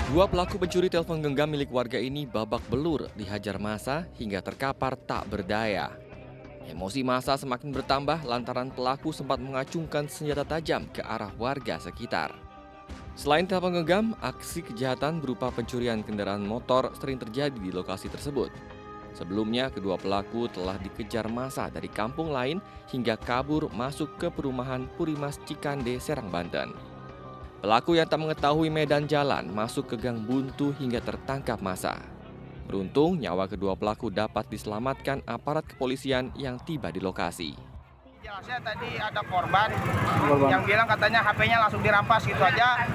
Dua pelaku pencuri telepon genggam milik warga ini babak belur dihajar massa hingga terkapar tak berdaya. Emosi massa semakin bertambah lantaran pelaku sempat mengacungkan senjata tajam ke arah warga sekitar. Selain telepon genggam, aksi kejahatan berupa pencurian kendaraan motor sering terjadi di lokasi tersebut. Sebelumnya, kedua pelaku telah dikejar massa dari kampung lain hingga kabur masuk ke perumahan Purimas Cikande, Serang, Banten. Pelaku yang tak mengetahui medan jalan masuk ke gang buntu hingga tertangkap massa. Beruntung, nyawa kedua pelaku dapat diselamatkan aparat kepolisian yang tiba di lokasi. Jelasnya tadi ada korban yang bilang katanya HP-nya langsung dirampas gitu aja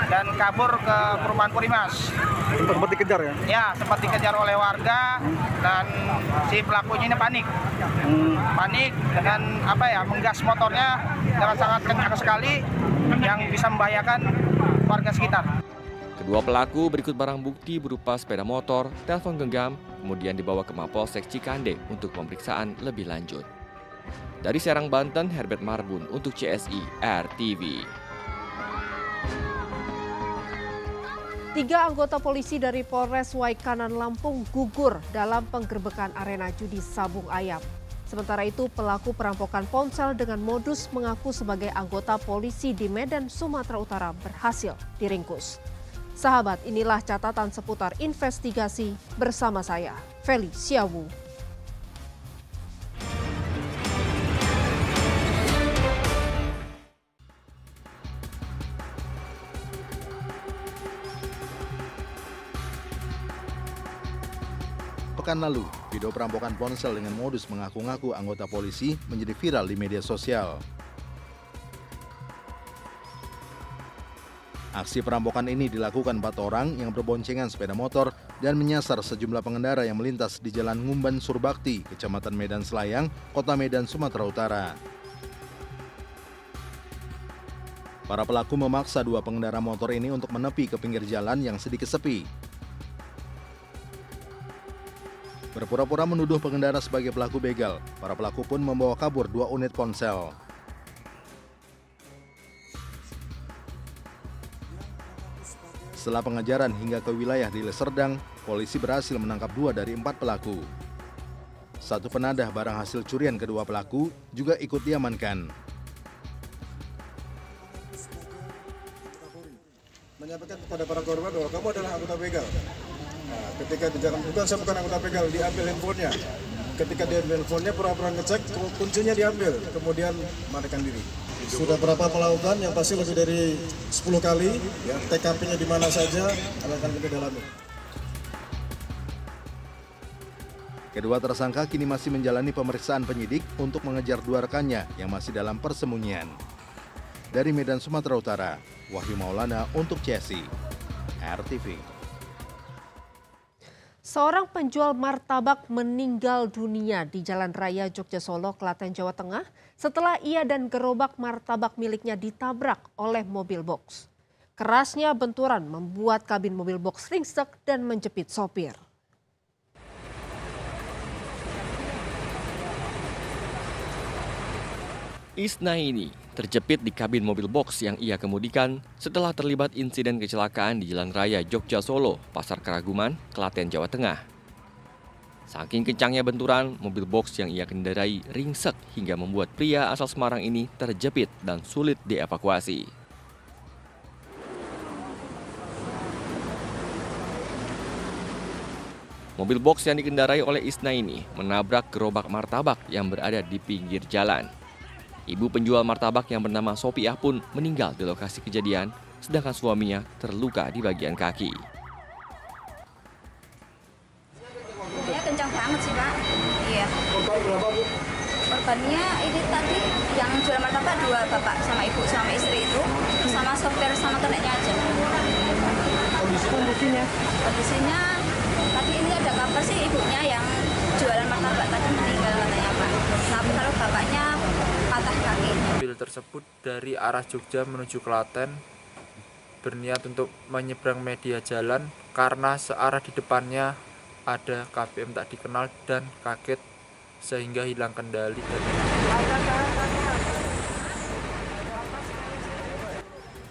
dan kabur ke perumahan Purimas. Sempat dikejar ya? Ya, sempat dikejar oleh warga dan si pelakunya ini panik. Panik dengan menggas motornya dengan sangat kencang sekali yang bisa membahayakan warga sekitar. Kedua pelaku berikut barang bukti berupa sepeda motor, telepon genggam, kemudian dibawa ke Mapolsek Cikande untuk pemeriksaan lebih lanjut. Dari Serang, Banten, Herbert Marbun untuk CSI RTV. 3 anggota polisi dari Polres Waikanan, Lampung gugur dalam penggerbekan arena judi Sabung Ayam. Sementara itu, pelaku perampokan ponsel dengan modus mengaku sebagai anggota polisi di Medan, Sumatera Utara berhasil diringkus. Sahabat, inilah catatan seputar investigasi bersama saya, Feli Siawu. Pekan lalu, video perampokan ponsel dengan modus mengaku-ngaku anggota polisi menjadi viral di media sosial. Aksi perampokan ini dilakukan 4 orang yang berboncengan sepeda motor dan menyasar sejumlah pengendara yang melintas di Jalan Ngumban Surbakti, Kecamatan Medan Selayang, Kota Medan, Sumatera Utara. Para pelaku memaksa 2 pengendara motor ini untuk menepi ke pinggir jalan yang sedikit sepi. Berpura-pura menuduh pengendara sebagai pelaku begal, para pelaku pun membawa kabur 2 unit ponsel. Setelah pengejaran hingga ke wilayah Deli Serdang, polisi berhasil menangkap 2 dari 4 pelaku. 1 penadah barang hasil curian kedua pelaku juga ikut diamankan. Menyampaikan kepada para korban bahwa kamu adalah anggota begal. Nah, ketika dijalan bukan saya bukan anggota begal, diambil handphonenya. Ketika diambil handphonenya, pura-pura ngecek, kuncinya diambil, kemudian melarikan diri. Sudah berapa melakukan, yang pasti lebih dari 10 kali, ya, TKP-nya di mana saja akan kita dalami. Kedua tersangka kini masih menjalani pemeriksaan penyidik untuk mengejar 2 rekannya yang masih dalam persembunyian. Dari Medan, Sumatera Utara, Wahyu Maulana untuk CSI RTV. Seorang penjual martabak meninggal dunia di Jalan Raya Jogja Solo, Klaten, Jawa Tengah setelah ia dan gerobak martabak miliknya ditabrak oleh mobil box. Kerasnya benturan membuat kabin mobil box ringsek dan menjepit sopir. Isna ini terjepit di kabin mobil box yang ia kemudikan setelah terlibat insiden kecelakaan di Jalan Raya Jogja Solo, Pasar Keraguman, Klaten, Jawa Tengah. Saking kencangnya benturan, mobil box yang ia kendarai ringsek hingga membuat pria asal Semarang ini terjepit dan sulit dievakuasi. Mobil box yang dikendarai oleh Isna ini menabrak gerobak martabak yang berada di pinggir jalan. Ibu penjual martabak yang bernama Sopiah pun meninggal di lokasi kejadian, sedangkan suaminya terluka di bagian kaki. Ya kencang banget sih Pak. Iya. Korban berapa Bu? Korbannya ini tadi yang jual martabak 2 bapak sama ibu sama istri itu, sama sopir sama keneknya aja. Kondisinya tadi ini ada kabar sih ibunya yang jualan martabak tadi meninggal katanya Pak. Tapi kalau bapaknya patah kaki. Mobil tersebut dari arah Jogja menuju Klaten berniat untuk menyeberang media jalan karena searah di depannya ada KBM tak dikenal dan kaget sehingga hilang kendali.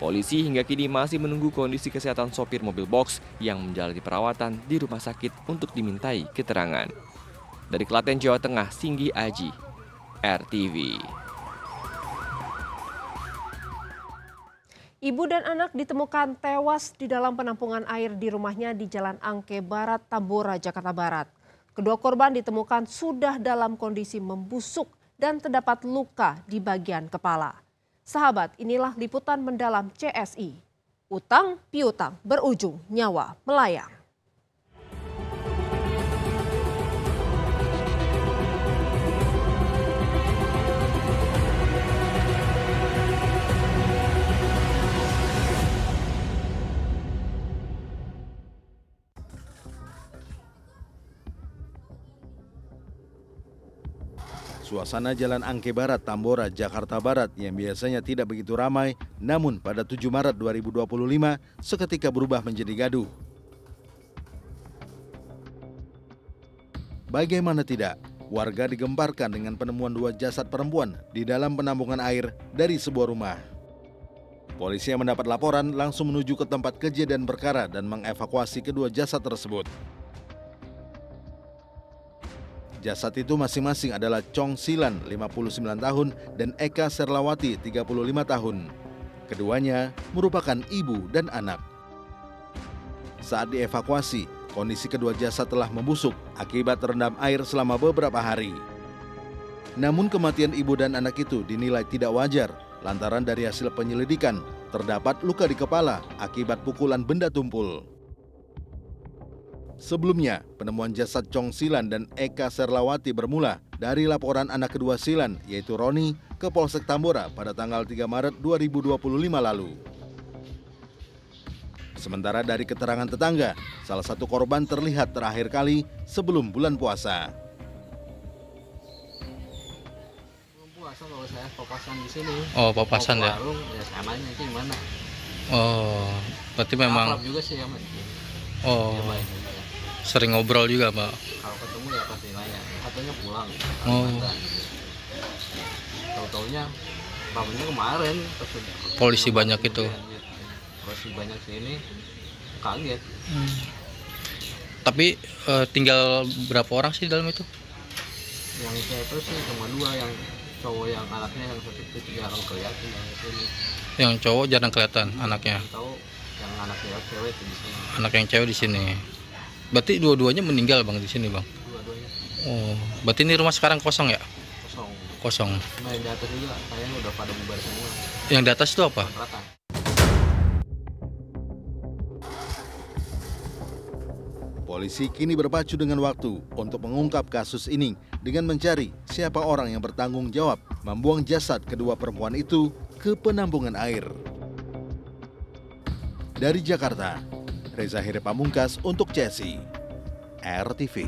Polisi hingga kini masih menunggu kondisi kesehatan sopir mobil box yang menjalani perawatan di rumah sakit untuk dimintai keterangan. Dari Klaten, Jawa Tengah, Singgi Aji, RTV. Ibu dan anak ditemukan tewas di dalam penampungan air di rumahnya di Jalan Angke Barat, Tambora, Jakarta Barat. Kedua korban ditemukan sudah dalam kondisi membusuk dan terdapat luka di bagian kepala. Sahabat, inilah liputan mendalam CSI. Utang piutang berujung nyawa melayang. Suasana Jalan Angke Barat, Tambora, Jakarta Barat yang biasanya tidak begitu ramai, namun pada 7 Maret 2025 seketika berubah menjadi gaduh. Bagaimana tidak, warga digemparkan dengan penemuan 2 jasad perempuan di dalam penampungan air dari sebuah rumah. Polisi yang mendapat laporan langsung menuju ke tempat kejadian perkara dan mengevakuasi kedua jasad tersebut. Jasad itu masing-masing adalah Chong Silan, 59 tahun, dan Eka Serlawati, 35 tahun. Keduanya merupakan ibu dan anak. Saat dievakuasi, kondisi kedua jasad telah membusuk akibat terendam air selama beberapa hari. Namun kematian ibu dan anak itu dinilai tidak wajar lantaran dari hasil penyelidikan terdapat luka di kepala akibat pukulan benda tumpul. Sebelumnya, penemuan jasad Chong Silan dan Eka Serlawati bermula dari laporan anak kedua Silan, yaitu Roni, ke Polsek Tambora pada tanggal 3 Maret 2025 lalu. Sementara dari keterangan tetangga, salah satu korban terlihat terakhir kali sebelum bulan puasa. Belum puasa kalau saya papasan di sini. Oh, papasan ya? Warung, ya samanya itu gimana? Oh, berarti memang. Akrab juga sih ya, Mas. Oh. Ya, baik, ya. Sering ngobrol juga, Pak. Kalau ketemu ya pasti nanya, katanya pulang. Oh. Tahu-taunya bangunnya kemarin. Polisi banyak itu. Polisi banyak sini, kaget. Tapi tinggal berapa orang sih dalam itu? Yang saya tahu sih cuma 2, yang cowok yang anaknya yang satu itu jarang kelihatan di sini. Yang cowok jarang kelihatan anaknya. Yang tahu yang anaknya cewek di sini. Anak yang cewek di sini. Berarti dua-duanya meninggal, Bang, di sini, Bang. Dua-duanya. Oh, berarti ini rumah sekarang kosong ya? Kosong. Kosong. Nah, yang di atas juga kayaknya udah pada bubar semua. Yang di atas itu apa? Kontrakan. Polisi kini berpacu dengan waktu untuk mengungkap kasus ini dengan mencari siapa orang yang bertanggung jawab membuang jasad kedua perempuan itu ke penampungan air. Dari Jakarta, Reza Heri Pamungkas untuk CSI, RTV.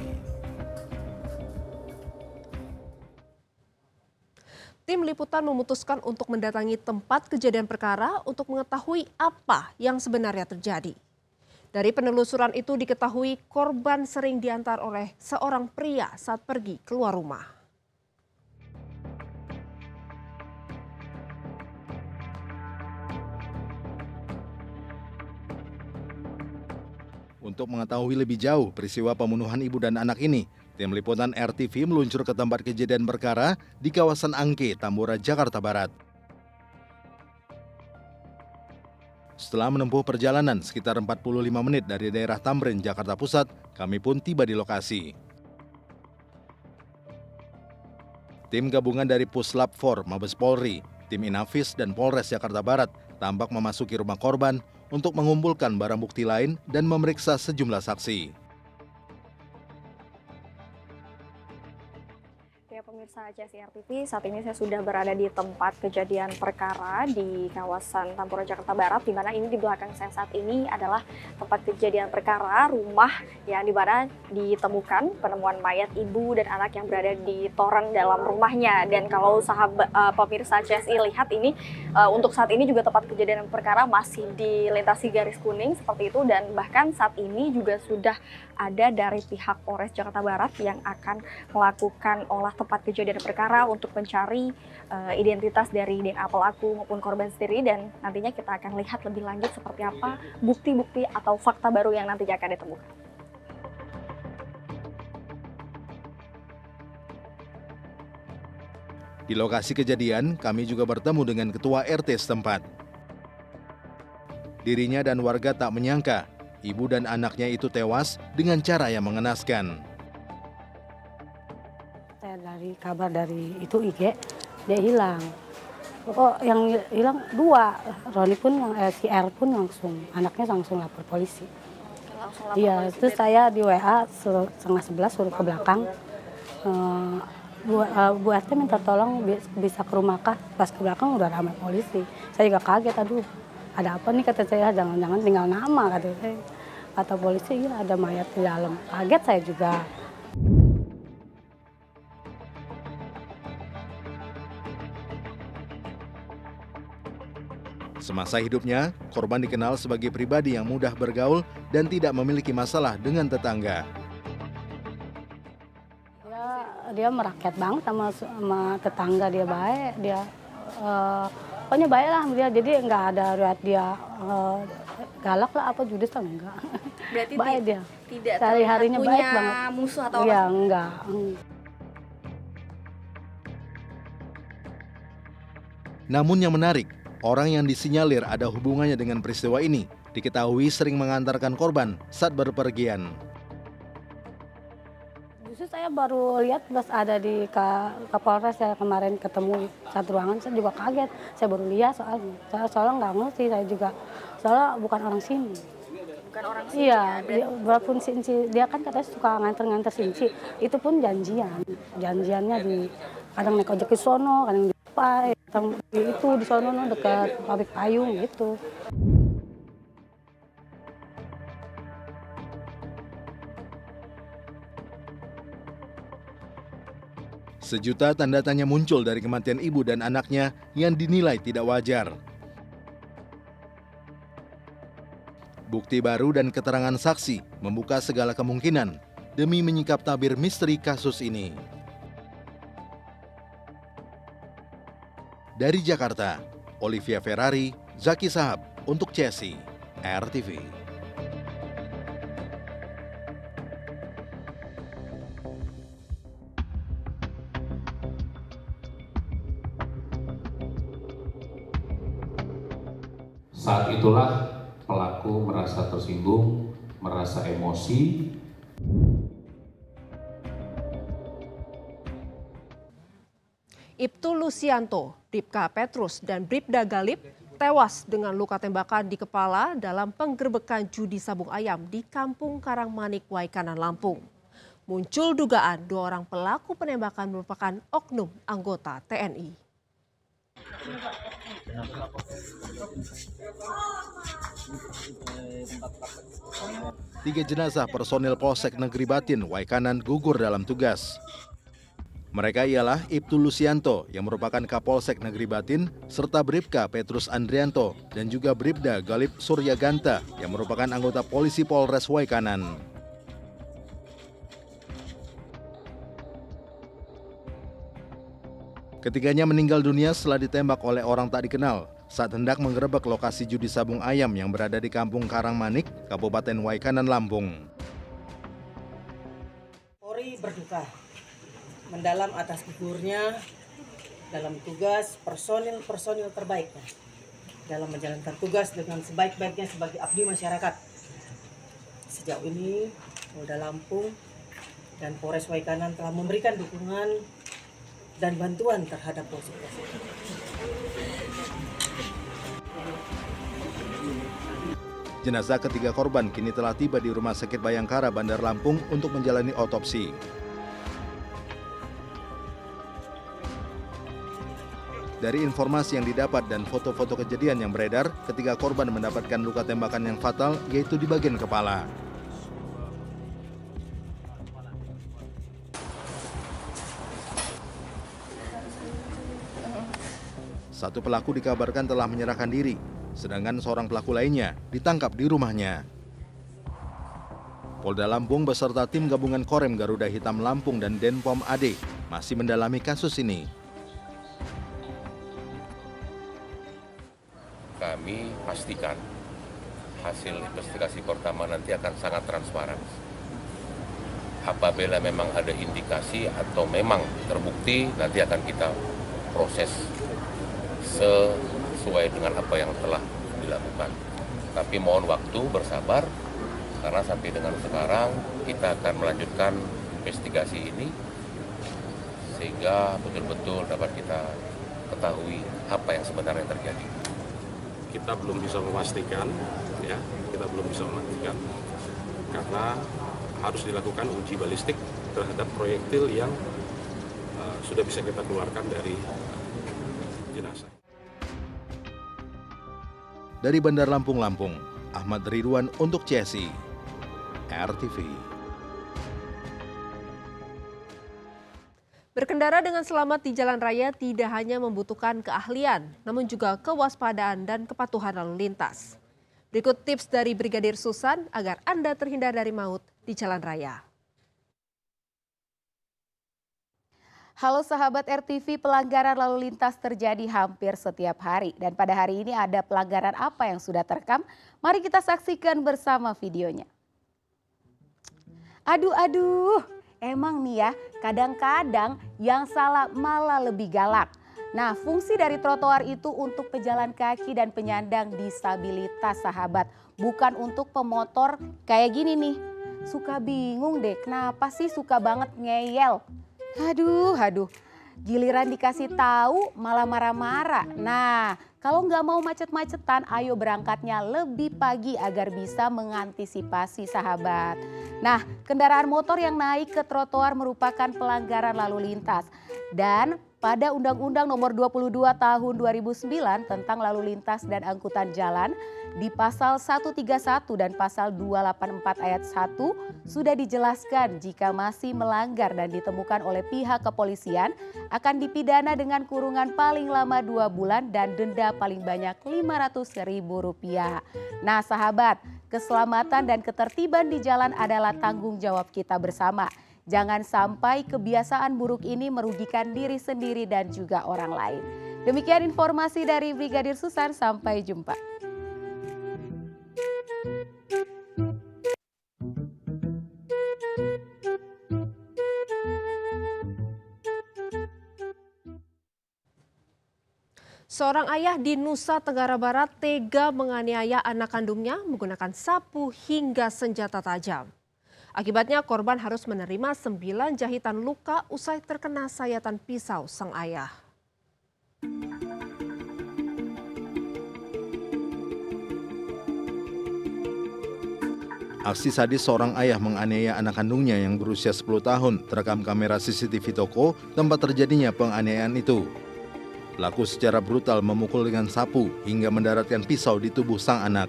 Tim liputan memutuskan untuk mendatangi tempat kejadian perkara untuk mengetahui apa yang sebenarnya terjadi. Dari penelusuran itu diketahui korban sering diantar oleh seorang pria saat pergi keluar rumah. Untuk mengetahui lebih jauh peristiwa pembunuhan ibu dan anak ini, tim liputan RTV meluncur ke tempat kejadian perkara di kawasan Angke, Tambora, Jakarta Barat. Setelah menempuh perjalanan sekitar 45 menit dari daerah Tamrin, Jakarta Pusat, kami pun tiba di lokasi. Tim gabungan dari Puslap 4 Mabes Polri, tim Inafis dan Polres Jakarta Barat tampak memasuki rumah korban untuk mengumpulkan barang bukti lain dan memeriksa sejumlah saksi. Ya, pemirsa CSI RTV, saat ini saya sudah berada di tempat kejadian perkara di kawasan Tambora, Jakarta Barat, di mana ini di belakang saya saat ini adalah tempat kejadian perkara rumah yang di mana ditemukan penemuan mayat ibu dan anak yang berada di toren dalam rumahnya. Dan kalau sahabat pemirsa CSI lihat ini, untuk saat ini juga tempat kejadian perkara masih dilintasi garis kuning seperti itu, dan bahkan saat ini juga sudah ada dari pihak Polres Jakarta Barat yang akan melakukan olah tempat kejadian perkara untuk mencari identitas dari DNA pelaku maupun korban sendiri, dan nantinya kita akan lihat lebih lanjut seperti apa bukti-bukti atau fakta baru yang nantinya akan ditemukan. Di lokasi kejadian, kami juga bertemu dengan Ketua RT setempat. Dirinya dan warga tak menyangka ibu dan anaknya itu tewas dengan cara yang mengenaskan. Saya dari kabar dari itu IG, dia hilang. Oh, yang hilang 2, Roni pun, si R pun anaknya langsung lapor polisi. Iya, itu saya di WA 10:30 suruh ke belakang. Bu RT minta tolong bisa ke rumah kah, pas ke belakang udah ramai polisi. Saya juga kaget, aduh ada apa nih, kata saya, jangan-jangan tinggal nama, kata saya. Kata polisi, iya ada mayat di dalam. Kaget saya juga. Semasa hidupnya, korban dikenal sebagai pribadi yang mudah bergaul dan tidak memiliki masalah dengan tetangga. Dia merakyat banget sama tetangga, dia baik, dia pokoknya baik lah dia, jadi nggak ada riwayat dia galak lah apa judes lah, enggak. Berarti baik dia. Tidak sehari-harinya baik banget. Musuh atau ya, enggak. Namun yang menarik, orang yang disinyalir ada hubungannya dengan peristiwa ini diketahui sering mengantarkan korban saat berpergian. Justru saya baru lihat pas ada di Kapolres, saya kemarin ketemu satu ruangan, saya juga kaget. Saya baru lihat soalnya nggak ngerti, saya juga soalnya bukan orang sini. Bukan orang sini. Iya, walaupun dia kan katanya suka nganter Sinci, itu pun janjiannya di kadang naik ojek ke sono, kadang di apa, itu di sono dekat pabrik payung gitu. Sejuta tanda tanya muncul dari kematian ibu dan anaknya yang dinilai tidak wajar. Bukti baru dan keterangan saksi membuka segala kemungkinan demi menyingkap tabir misteri kasus ini. Dari Jakarta, Olivia Ferrari, Zaki Sahab untuk CSI, RTV. Saat itulah pelaku merasa tersinggung, merasa emosi. Ibtu Lusianto, Bribka Petrus, dan Bribda Galip tewas dengan luka tembakan di kepala dalam penggerbekan judi sabung ayam di Kampung Karangmanik, Waikanan, Lampung. Muncul dugaan 2 orang pelaku penembakan merupakan oknum anggota TNI. 3 jenazah personil Polsek Negeri Batin, Waikanan gugur dalam tugas. Mereka ialah Ibtu Lusianto yang merupakan Kapolsek Negeri Batin, serta Bribka Petrus Andrianto dan juga Bribda Galip Suryaganta yang merupakan anggota polisi Polres Waikanan. Ketiganya meninggal dunia setelah ditembak oleh orang tak dikenal saat hendak menggerebek lokasi judi sabung ayam yang berada di Kampung Karangmanik, Kabupaten Waikanan, Lampung. Polri berduka mendalam atas gugurnya dalam tugas personil terbaiknya dalam menjalankan tugas dengan sebaik-baiknya sebagai abdi masyarakat. Sejauh ini Polda Lampung dan Polres Waikanan telah memberikan dukungan dan bantuan terhadap polisi. Jenazah ketiga korban kini telah tiba di Rumah Sakit Bayangkara, Bandar Lampung untuk menjalani otopsi. Dari informasi yang didapat dan foto-foto kejadian yang beredar, ketiga korban mendapatkan luka tembakan yang fatal, yaitu di bagian kepala. Satu pelaku dikabarkan telah menyerahkan diri, sedangkan seorang pelaku lainnya ditangkap di rumahnya. Polda Lampung beserta tim gabungan Korem Garuda Hitam Lampung dan Denpom AD masih mendalami kasus ini. Kami pastikan hasil investigasi pertama nanti akan sangat transparan. Apabila memang ada indikasi atau memang terbukti, nanti akan kita proses sesuai dengan apa yang telah dilakukan. Tapi mohon waktu, bersabar, karena sampai dengan sekarang kita akan melanjutkan investigasi ini sehingga betul-betul dapat kita ketahui apa yang sebenarnya terjadi. Kita belum bisa memastikan, ya, karena harus dilakukan uji balistik terhadap proyektil yang sudah bisa kita keluarkan dari jenazah. Dari Bandar Lampung, Ahmad Ridwan untuk CSI, RTV. Berkendara dengan selamat di jalan raya tidak hanya membutuhkan keahlian, namun juga kewaspadaan dan kepatuhan lalu lintas. Berikut tips dari Brigadir Susan agar Anda terhindar dari maut di jalan raya. Halo sahabat RTV, pelanggaran lalu lintas terjadi hampir setiap hari. Dan pada hari ini ada pelanggaran apa yang sudah terekam? Mari kita saksikan bersama videonya. Aduh, emang nih ya, kadang-kadang yang salah malah lebih galak. Nah, fungsi dari trotoar itu untuk pejalan kaki dan penyandang disabilitas sahabat. Bukan untuk pemotor kayak gini nih. Suka bingung deh, kenapa sih suka banget ngeyel? Aduh, giliran dikasih tahu malah marah-marah. Nah, kalau nggak mau macet-macetan, ayo berangkatnya lebih pagi agar bisa mengantisipasi sahabat. Nah, kendaraan motor yang naik ke trotoar merupakan pelanggaran lalu lintas. Dan pada Undang-Undang Nomor 22 Tahun 2009 tentang Lalu Lintas dan Angkutan Jalan, di pasal 131 dan pasal 284 ayat 1 sudah dijelaskan jika masih melanggar dan ditemukan oleh pihak kepolisian akan dipidana dengan kurungan paling lama 2 bulan dan denda paling banyak Rp500.000. Nah sahabat, keselamatan dan ketertiban di jalan adalah tanggung jawab kita bersama. Jangan sampai kebiasaan buruk ini merugikan diri sendiri dan juga orang lain. Demikian informasi dari Brigadir Susan, sampai jumpa. Seorang ayah di Nusa Tenggara Barat tega menganiaya anak kandungnya menggunakan sapu hingga senjata tajam. Akibatnya korban harus menerima 9 jahitan luka usai terkena sayatan pisau sang ayah. Aksi sadis seorang ayah menganiaya anak kandungnya yang berusia 10 tahun terekam kamera CCTV toko tempat terjadinya penganiayaan itu. Pelaku secara brutal memukul dengan sapu hingga mendaratkan pisau di tubuh sang anak.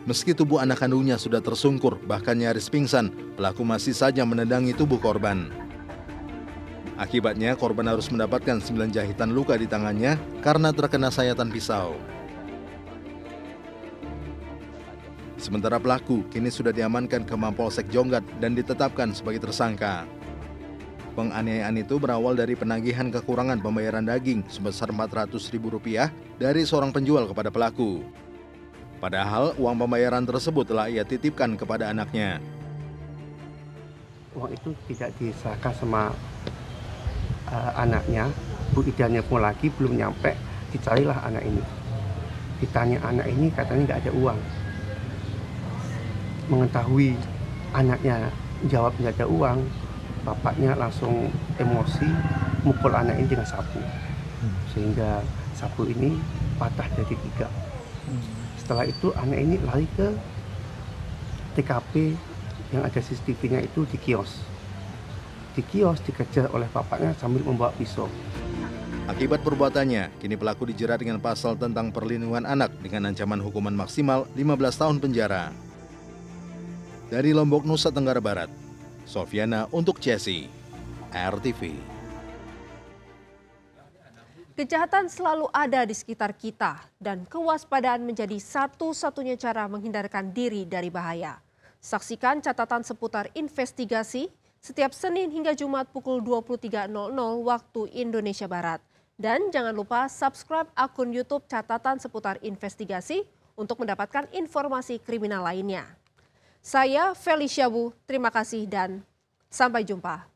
Meski tubuh anak kandungnya sudah tersungkur bahkan nyaris pingsan, pelaku masih saja menendangi tubuh korban. Akibatnya korban harus mendapatkan 9 jahitan luka di tangannya karena terkena sayatan pisau. Sementara pelaku kini sudah diamankan ke Mapolsek Jonggat dan ditetapkan sebagai tersangka. Penganiayaan itu berawal dari penagihan kekurangan pembayaran daging sebesar Rp400.000 dari seorang penjual kepada pelaku. Padahal uang pembayaran tersebut telah ia titipkan kepada anaknya. Uang itu tidak diserahkan sama anaknya. Bu Idanya pun lagi belum nyampe, dicarilah anak ini. Ditanya anak ini katanya nggak ada uang. Mengetahui anaknya jawab nggak ada uang, bapaknya langsung emosi mukul anak ini dengan sapu. Sehingga sapu ini patah jadi 3. Setelah itu anak ini lari ke TKP yang ada CCTV-nya itu di kios. Di kios dikejar oleh bapaknya sambil membawa pisau. Akibat perbuatannya, kini pelaku dijerat dengan pasal tentang perlindungan anak dengan ancaman hukuman maksimal 15 tahun penjara. Dari Lombok, Nusa Tenggara Barat, Sofiana untuk CSI, RTV. Kejahatan selalu ada di sekitar kita dan kewaspadaan menjadi satu-satunya cara menghindarkan diri dari bahaya. Saksikan catatan seputar investigasi setiap Senin hingga Jumat pukul 23.00 waktu Indonesia Barat. Dan jangan lupa subscribe akun YouTube Catatan Seputar Investigasi untuk mendapatkan informasi kriminal lainnya. Saya Felicia Bu, terima kasih dan sampai jumpa.